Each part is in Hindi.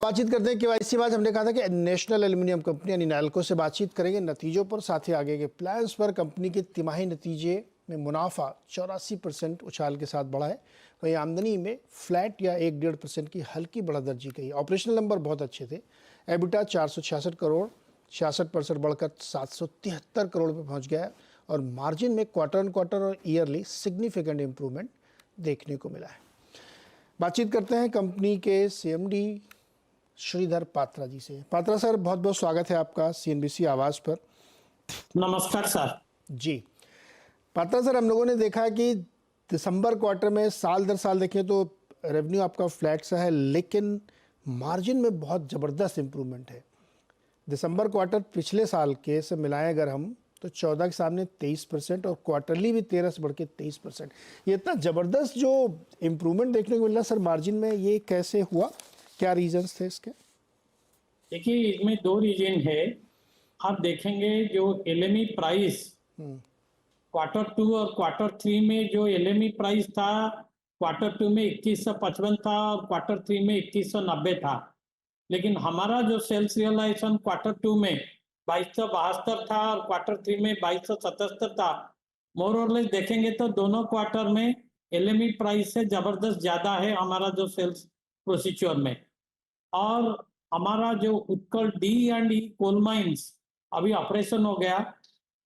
बातचीत करते हैं केवाईसी बाद हमने कहा था कि नेशनल एल्यूमिनियम कंपनी यानी नैल्को से बातचीत करेंगे नतीजों पर, साथ ही आगे के प्लान्स पर। कंपनी के तिमाही नतीजे में मुनाफा 84% उछाल के साथ बढ़ा है, वहीं आमदनी में फ्लैट या 1-1.5% की हल्की बढ़त दर्ज की। ऑपरेशनल नंबर बहुत अच्छे थे। एबिटा 466 करोड़ 66% बढ़कर 773 करोड़ पे पहुंच गया है और मार्जिन में क्वार्टर ऑन क्वार्टर और ईयरली सिग्निफिकेंट इंप्रूवमेंट देखने को मिला है। बातचीत करते हैं कंपनी के सीएमडी श्रीधर पात्रा जी से। पात्रा सर, बहुत बहुत स्वागत है आपका सीएनबीसी आवाज़ पर। नमस्कार सर जी। पात्रा सर, हम लोगों ने देखा कि दिसंबर क्वार्टर में साल दर साल देखें तो रेवेन्यू आपका फ्लैट सा है, लेकिन मार्जिन में बहुत ज़बरदस्त इम्प्रूवमेंट है। दिसंबर क्वार्टर पिछले साल के से मिलाएं अगर हम तो 14 के सामने 23% और क्वार्टरली भी 13 से बढ़ के 23%। ये इतना ज़बरदस्त जो इम्प्रूवमेंट देखने को मिल रहा सर मार्जिन में, ये कैसे हुआ, क्या रीजंस थे इसके? देखिए, इसमें दो रीजन है। आप देखेंगे जो एलएमई प्राइस क्वार्टर 2 और क्वार्टर 3 में जो एलएमई प्राइस था, क्वार्टर 2 में 2155 था और क्वार्टर 3 में 2190 था। लेकिन हमारा जो सेल्स रियलाइजेशन क्वार्टर 2 में 2272 था और क्वार्टर 3 में 2277 था। मोर और लेस देखेंगे तो दोनों क्वार्टर में एलएमई प्राइस से जबरदस्त ज्यादा है हमारा जो सेल्स प्रोसीजर में। और हमारा जो उत्कल D&E कोल माइंस अभी ऑपरेशन हो गया।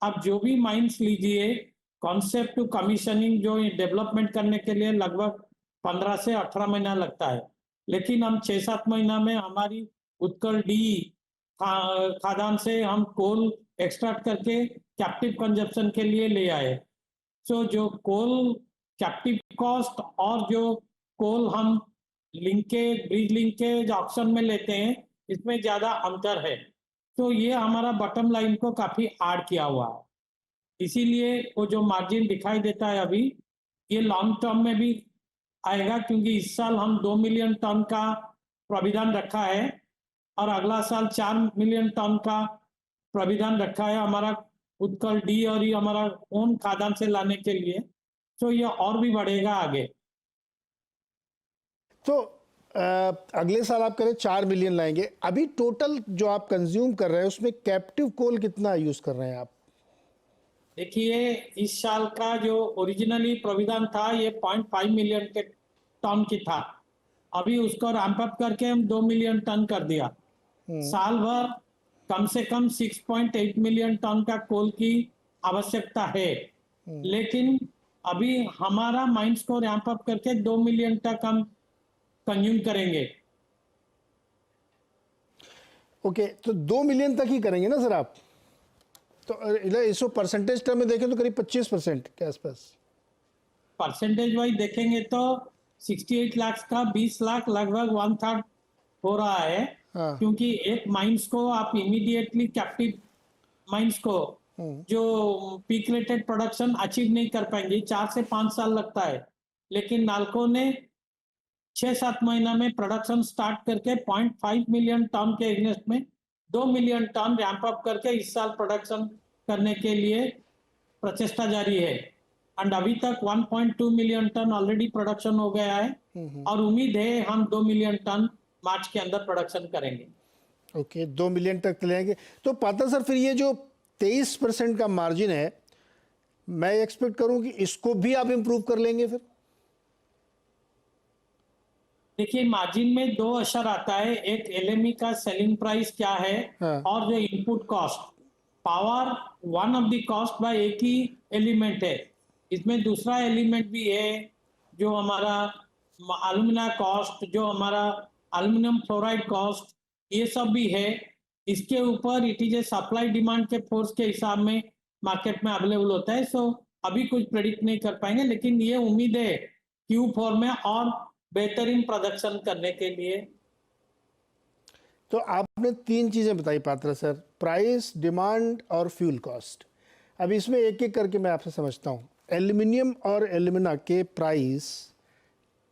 अब जो भी माइंस लीजिए, कॉन्सेप्ट टू कमीशनिंग जो डेवलपमेंट करने के लिए लगभग 15 से 18 महीना लगता है, लेकिन हम 6-7 महीना में हमारी उत्कल डी खादान से हम कोल एक्सट्रैक्ट करके कैप्टिव कंजप्शन के लिए ले आए। सो जो कोल कैप्टिव कॉस्ट और जो कोल हम लिंकेज ब्रिज लिंकेज ऑप्शन में लेते हैं, इसमें ज्यादा अंतर है। तो ये हमारा बॉटम लाइन को काफी ऐड किया हुआ है, इसीलिए वो जो मार्जिन दिखाई देता है अभी, ये लॉन्ग टर्म में भी आएगा, क्योंकि इस साल हम 2 मिलियन टन का प्राविधान रखा है और अगला साल 4 मिलियन टन का प्राविधान रखा है हमारा उत्कल डी और ये हमारा ओन खादान से लाने के लिए। तो ये और भी बढ़ेगा आगे। तो अगले साल आप करें 4 मिलियन लाएंगे। अभी टोटल जो आप कंज्यूम कर रहे हैं उसमें कैप्टिव कोल कितना यूज कर रहे हैं आप? देखिए, इस साल का जो ओरिजिनली प्रोविजन था ये 0.5 मिलियन के टन की था। अभी उसको रैंप अप करके हम 2 मिलियन टन कर दिया। साल भर कम से कम 6.8 मिलियन टन का कोल की आवश्यकता है, लेकिन अभी हमारा माइंस को रैंप अप करके 2 मिलियन तक हम कंज्यूम करेंगे। ओके, तो 2 मिलियन तक ही करेंगे ना सर आप? तो इसको परसेंटेज टर्म में देखें तो करीब 25% के आसपास। परसेंटेज वाइज देखेंगे तो 68 लाख का 20 लाख लगभग 1/3 हो रहा है। हाँ। क्योंकि एक माइंस को आप इमीडिएटली कैप्टिव माइंस को जो पीक रेटेड प्रोडक्शन अचीव नहीं कर पाएंगे, 4 से 5 साल लगता है। लेकिन नाल्को ने 6-7 महीना में प्रोडक्शन स्टार्ट करके 0.5 मिलियन टन के अगेंस्ट में 2 मिलियन टन रैंप अप करके इस साल प्रोडक्शन करने के लिए प्रचेष्टा जारी है। एंड अभी तक 1.2 मिलियन टन ऑलरेडी प्रोडक्शन हो गया है और उम्मीद है हम 2 मिलियन टन मार्च के अंदर प्रोडक्शन करेंगे। ओके, 2 मिलियन तक लेंगे। तो पाता सर, फिर ये जो 23% का मार्जिन है, मैं एक्सपेक्ट करूं कि इसको भी आप इंप्रूव कर लेंगे फिर? देखिए, मार्जिन में दो असर आता है। एक एलएमई का सेलिंग प्राइस क्या है, हाँ। और जो input cost power one of the cost by एक ही एलिमेंट है। इसमें दूसरा एलिमेंट भी है जो हमारा एल्यूमिना कॉस्ट, जो हमारा एल्यूमिनियम फ्लोराइड कॉस्ट, ये सब भी है। इसके ऊपर it is a supply demand के फोर्स के हिसाब में मार्केट में अवेलेबल होता है। सो अभी कुछ प्रेडिक्ट नहीं कर पाएंगे, लेकिन ये उम्मीद है Q4 में और बेहतरीन प्रोडक्शन करने के लिए। तो आपने 3 चीज़ें बताई पात्रा सर, प्राइस, डिमांड और फ्यूल कॉस्ट। अब इसमें एक एक करके मैं आपसे समझता हूँ। एल्यूमिनियम और एल्यूमिना के प्राइस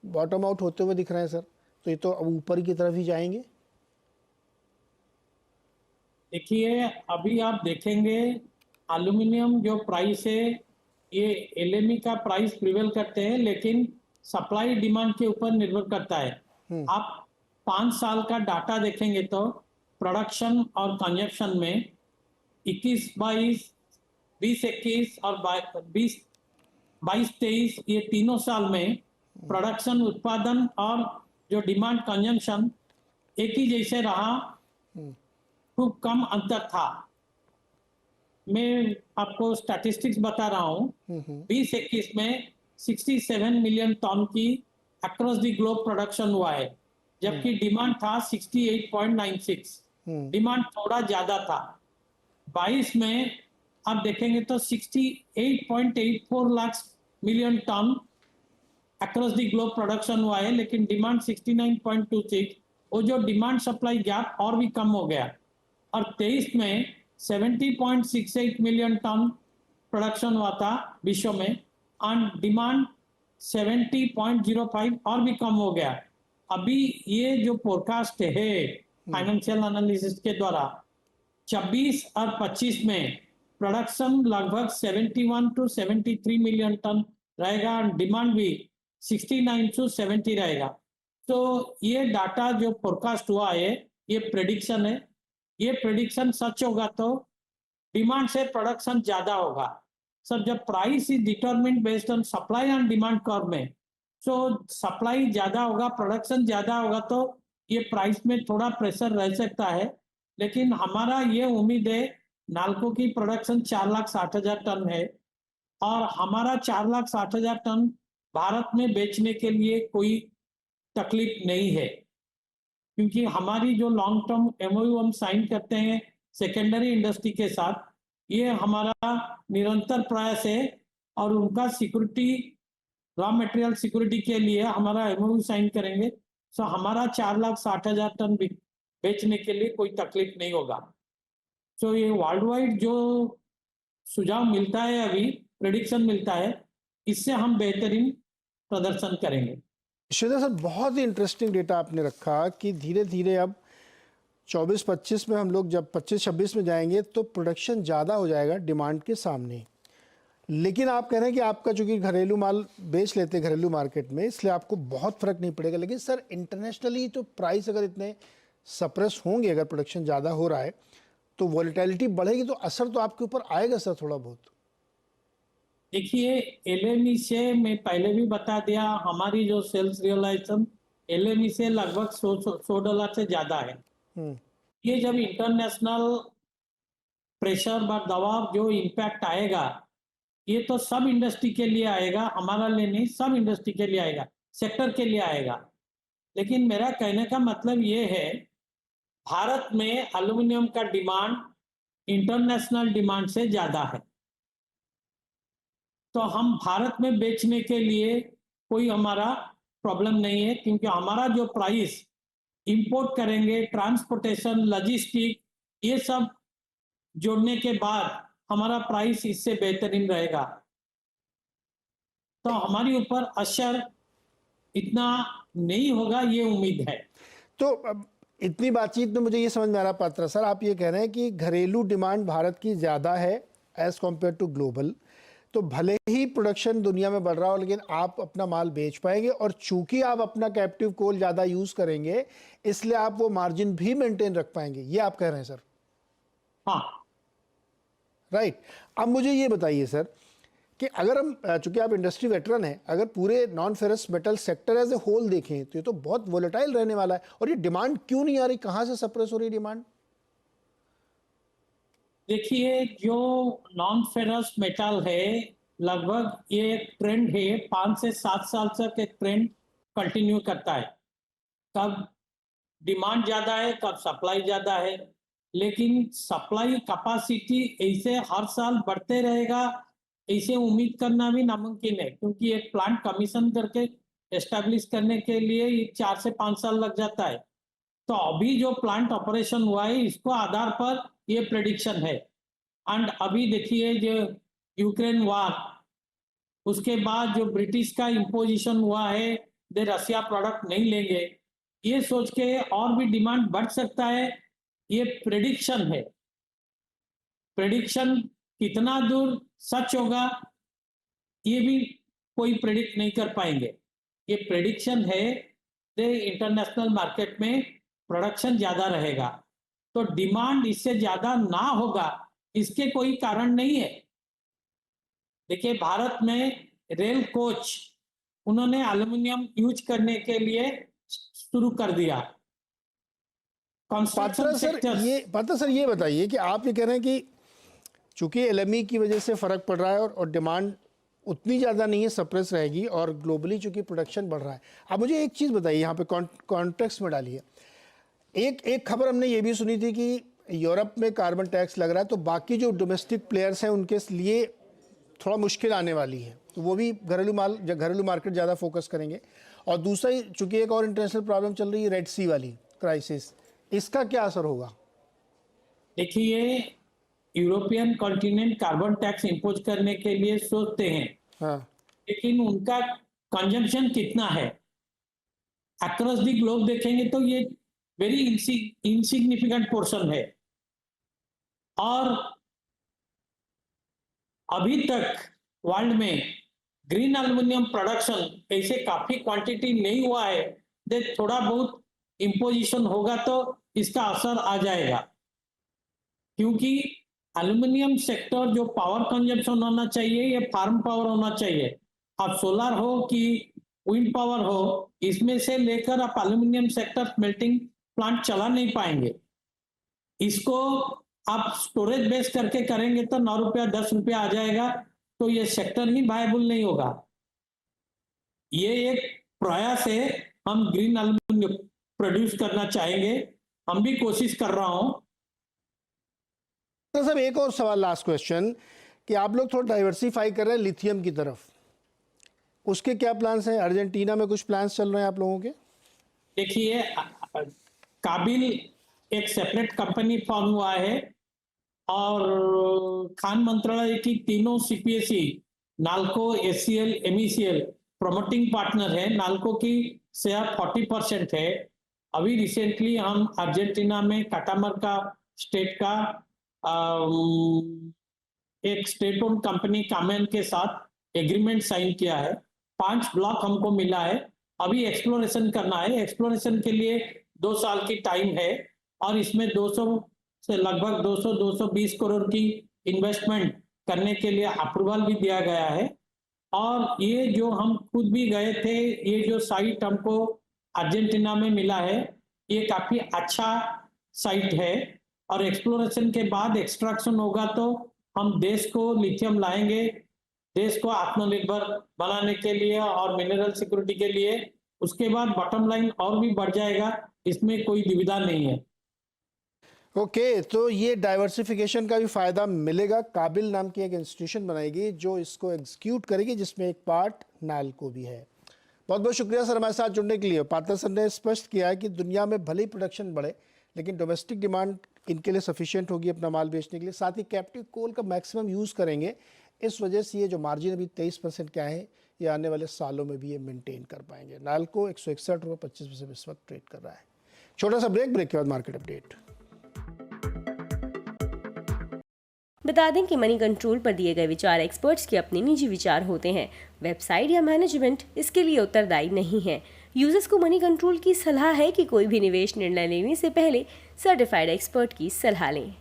बॉटम आउट होते हुए दिख रहे हैं सर, तो ये तो अब ऊपर की तरफ ही जाएंगे। देखिए, अभी आप देखेंगे एल्यूमिनियम जो प्राइस है, ये एलएमई का प्राइस प्रिवेल करते हैं, लेकिन सप्लाई डिमांड के ऊपर निर्भर करता है। आप 5 साल का डाटा देखेंगे तो प्रोडक्शन और कंजप्शन में 21-22, 20-21 और 22-23 ये तीनों साल में प्रोडक्शन उत्पादन और जो डिमांड कंजम्पशन एक ही जैसे रहा, खूब कम अंतर था। मैं आपको स्टैटिस्टिक्स बता रहा हूँ। 20-21 में 67 मिलियन टन की अक्रॉस द ग्लोब प्रोडक्शन हुआ है, जबकि डिमांड था 68.96। डिमांड थोड़ा ज्यादा था। 22 में आप देखेंगे तो 68.84 lakh million ton across the globe production हुआ है, लेकिन डिमांड 69.26। वो जो डिमांड सप्लाई गैप और भी कम हो गया। और 23 में 70.68 मिलियन टन प्रोडक्शन हुआ था विश्व में, और डिमांड 70.05 और भी कम हो गया। अभी ये जो फोरकास्ट है फाइनेंशियल एनालिसिस के द्वारा, 26 और 25 में प्रोडक्शन लगभग 71 to 73 मिलियन टन रहेगा और डिमांड भी 69 to 70 रहेगा। तो ये डाटा जो फोरकास्ट हुआ है, ये प्रेडिक्शन है। ये प्रेडिक्शन सच होगा तो डिमांड से प्रोडक्शन ज्यादा होगा। सर, जब price is determined based on supply and demand curve में, तो सप्लाई ज्यादा होगा, प्रोडक्शन ज्यादा होगा, तो ये प्राइस में थोड़ा प्रेशर रह सकता है। लेकिन हमारा ये उम्मीद है, नाल्को की प्रोडक्शन 4,60,000 टन है और हमारा 4,60,000 टन भारत में बेचने के लिए कोई तकलीफ नहीं है, क्योंकि हमारी जो लॉन्ग टर्म एमओयू हम साइन करते हैं सेकेंडरी इंडस्ट्री के साथ, ये हमारा निरंतर प्रयास है और उनका सिक्योरिटी, रॉ मटेरियल सिक्योरिटी के लिए हमारा एमओयू साइन करेंगे। सो हमारा 4,60,000 टन बेचने के लिए कोई तकलीफ नहीं होगा। सो ये वर्ल्ड वाइड जो सुझाव मिलता है, अभी प्रेडिक्शन मिलता है, इससे हम बेहतरीन प्रदर्शन करेंगे। श्रीधर सर, बहुत ही इंटरेस्टिंग डेटा आपने रखा कि धीरे धीरे अब 24-25 में हम लोग जब 25-26 में जाएंगे तो प्रोडक्शन ज़्यादा हो जाएगा डिमांड के सामने। लेकिन आप कह रहे हैं कि आपका चूंकि घरेलू माल बेच लेते हैं घरेलू मार्केट में, इसलिए आपको बहुत फ़र्क नहीं पड़ेगा। लेकिन सर, इंटरनेशनली तो प्राइस अगर इतने सप्रेस होंगे, अगर प्रोडक्शन ज़्यादा हो रहा है तो वॉलेटिलिटी बढ़ेगी, तो असर तो आपके ऊपर आएगा सर थोड़ा बहुत। देखिए, एलएमई से मैं पहले भी बता दिया, हमारी जो सेल्स रियलाइजेशन एलएमई से लगभग $100 से ज्यादा है। ये जब इंटरनेशनल प्रेशर व दबाव जो इम्पैक्ट आएगा, ये तो सब इंडस्ट्री के लिए आएगा, हमारा लिए नहीं, सब इंडस्ट्री के लिए आएगा, सेक्टर के लिए आएगा। लेकिन मेरा कहने का मतलब ये है, भारत में एल्यूमिनियम का डिमांड इंटरनेशनल डिमांड से ज्यादा है, तो हम भारत में बेचने के लिए कोई हमारा प्रॉब्लम नहीं है, क्योंकि हमारा जो प्राइस इंपोर्ट करेंगे, ट्रांसपोर्टेशन, लॉजिस्टिक, ये सब जोड़ने के बाद हमारा प्राइस इससे बेहतरीन रहेगा। तो हमारे ऊपर असर इतना नहीं होगा, ये उम्मीद है। तो अब इतनी बातचीत में मुझे ये समझ में आ रहा पात्रा सर, आप ये कह रहे हैं कि घरेलू डिमांड भारत की ज़्यादा है एज़ कम्पेयर टू ग्लोबल, तो भले ही प्रोडक्शन दुनिया में बढ़ रहा हो लेकिन आप अपना माल बेच पाएंगे, और चूंकि आप अपना कैप्टिव कोल ज़्यादा यूज़ करेंगे इसलिए आप वो मार्जिन भी मेंटेन रख पाएंगे, ये आप कह रहे हैं सर? हाँ, राइट। अब मुझे ये बताइए सर कि अगर हम, चूंकि आप इंडस्ट्री वेटरन हैं, अगर पूरे non ferrous metal sector as a whole देखें तो ये तो बहुत वोलेटाइल रहने वाला है, और ये डिमांड क्यों नहीं आ रही, कहाँ से सप्रेस हो रही डिमांड? देखिए, जो नॉन फेरस मेटल है, लगभग ये एक ट्रेंड है, 5 से 7 साल तक एक ट्रेंड कंटिन्यू करता है। कब डिमांड ज्यादा है, कब सप्लाई ज्यादा है, लेकिन सप्लाई कैपेसिटी ऐसे हर साल बढ़ते रहेगा, ऐसे उम्मीद करना भी नामुमकिन है, क्योंकि एक प्लांट कमीशन करके एस्टेब्लिश करने के लिए 4 से 5 साल लग जाता है। तो अभी जो प्लांट ऑपरेशन हुआ है, इसको आधार पर ये प्रेडिक्शन है। एंड अभी देखिए, जो यूक्रेन वार, उसके बाद जो ब्रिटिश का इंपोजिशन हुआ है, दे रसिया प्रोडक्ट नहीं लेंगे, ये सोच के और भी डिमांड बढ़ सकता है। ये प्रेडिक्शन है। प्रेडिक्शन कितना दूर सच होगा, ये भी कोई प्रेडिक्ट नहीं कर पाएंगे। ये प्रेडिक्शन है। इंटरनेशनल मार्केट में प्रोडक्शन ज्यादा रहेगा, तो डिमांड इससे ज्यादा ना होगा इसके कोई कारण नहीं है। देखिए भारत में रेल कोच उन्होंने एल्युमिनियम यूज करने के लिए शुरू कर दिया। कंस्ट्रक्शन पात्रा सर ये बताइए कि आप ये कह रहे हैं कि चूंकि एलएमई की वजह से फर्क पड़ रहा है और डिमांड उतनी ज़्यादा नहीं है, सप्रेस रहेगी, और ग्लोबली चूंकि प्रोडक्शन बढ़ रहा है। अब मुझे एक चीज़ बताइए, यहाँ पे कॉन्टेक्स्ट में डालिए। एक खबर हमने ये भी सुनी थी कि यूरोप में कार्बन टैक्स लग रहा है, तो बाकी जो डोमेस्टिक प्लेयर्स हैं उनके लिए थोड़ा मुश्किल आने वाली है, तो वो भी घरेलू मार्केट ज़्यादा फोकस करेंगे। और दूसरा ही चूंकि एक और इंटरनेशनल प्रॉब्लम चल रही है, रेड सी वाली क्राइसिस, इसका क्या असर होगा? देखिए European continent carbon tax impose करने के लिए सोचते हैं, हाँ, लेकिन उनका कंजम्पशन कितना है अक्रॉस द ग्लोब देखेंगे तो ये वेरी इनसिग्निफिकेंट पोर्शन है। और अभी तक वर्ल्ड में ग्रीन एल्युमिनियम प्रोडक्शन ऐसे काफी क्वांटिटी नहीं हुआ है, दे थोड़ा बहुत इंपोजिशन होगा तो इसका असर आ जाएगा, क्योंकि एल्युमिनियम सेक्टर जो पावर कंजम्पशन होना चाहिए ये फार्म पावर होना चाहिए। अब सोलर हो कि विंड पावर हो, इसमें से लेकर आप एल्युमिनियम सेक्टर स्मेल्टिंग प्लांट चला नहीं पाएंगे। इसको आप स्टोरेज बेस करके करेंगे तो 9 रुपया 10 रुपया आ जाएगा, तो ये सेक्टर ही वायबल नहीं होगा। ये एक प्रयास है, हम ग्रीन एल्युमिनियम प्रोड्यूस करना चाहेंगे, हम भी कोशिश कर रहा हूं। तो सब एक और सवाल, लास्ट क्वेश्चन, कि आप लोग थोड़ा डाइवर्सिफाई कर रहे हैं लिथियम की तरफ, उसके क्या प्लान्स हैं? अर्जेंटीना में कुछ प्लान्स चल रहे हैं आप लोगों के? देखिए काबिल एक सेपरेट कंपनी फॉर्म हुआ है और खान मंत्रालय की तीनों CPSE NALCO, HCL, MECL promoting partner है। नाल्को की शेयर 40% है। अभी रिसेंटली हम अर्जेंटीना में काटामार्का स्टेट का एक स्टेट ओन कंपनी कामेन के साथ एग्रीमेंट साइन किया है। 5 ब्लॉक हमको मिला है, अभी एक्सप्लोरेशन करना है। एक्सप्लोरेशन के लिए 2 साल की टाइम है और इसमें 200 से लगभग 200-220 करोड़ की इन्वेस्टमेंट करने के लिए अप्रूवल भी दिया गया है। और ये जो हम खुद भी गए थे, ये जो साइट हमको अर्जेंटीना में मिला है ये काफी अच्छा साइट है और एक्सप्लोरेशन के बाद एक्सट्रैक्शन होगा तो हम देश को लिथियम लाएंगे, देश को आत्मनिर्भर बनाने के लिए और मिनरल सिक्योरिटी के लिए। उसके बाद बॉटम लाइन और भी बढ़ जाएगा, इसमें कोई दुविधा नहीं है। ओके, तो ये डाइवर्सिफिकेशन का भी फ़ायदा मिलेगा। काबिल नाम की एक इंस्टीट्यूशन बनाएगी जो इसको एग्जीक्यूट करेगी, जिसमें एक पार्ट नाल्को भी है। बहुत बहुत शुक्रिया सर हमारे साथ जुड़ने के लिए। पात्रा सर ने स्पष्ट किया है कि दुनिया में भले ही प्रोडक्शन बढ़े, लेकिन डोमेस्टिक डिमांड इनके लिए सफिशिएंट होगी अपना माल बेचने के लिए। साथ ही कैप्टिव कोल का मैक्सिमम यूज़ करेंगे, इस वजह से ये जो मार्जिन अभी 23% क्या है, ये आने वाले सालों में भी ये मेंटेन कर पाएंगे। नाल्को 161 रुपये 25 पैसे इस वक्त ट्रेड कर रहा है। छोटा सा ब्रेक के बाद मार्केट अपडेट। बता दें कि मनी कंट्रोल पर दिए गए विचार एक्सपर्ट्स के अपने निजी विचार होते हैं। वेबसाइट या मैनेजमेंट इसके लिए उत्तरदायी नहीं है। यूजर्स को मनी कंट्रोल की सलाह है कि कोई भी निवेश निर्णय लेने से पहले सर्टिफाइड एक्सपर्ट की सलाह लें।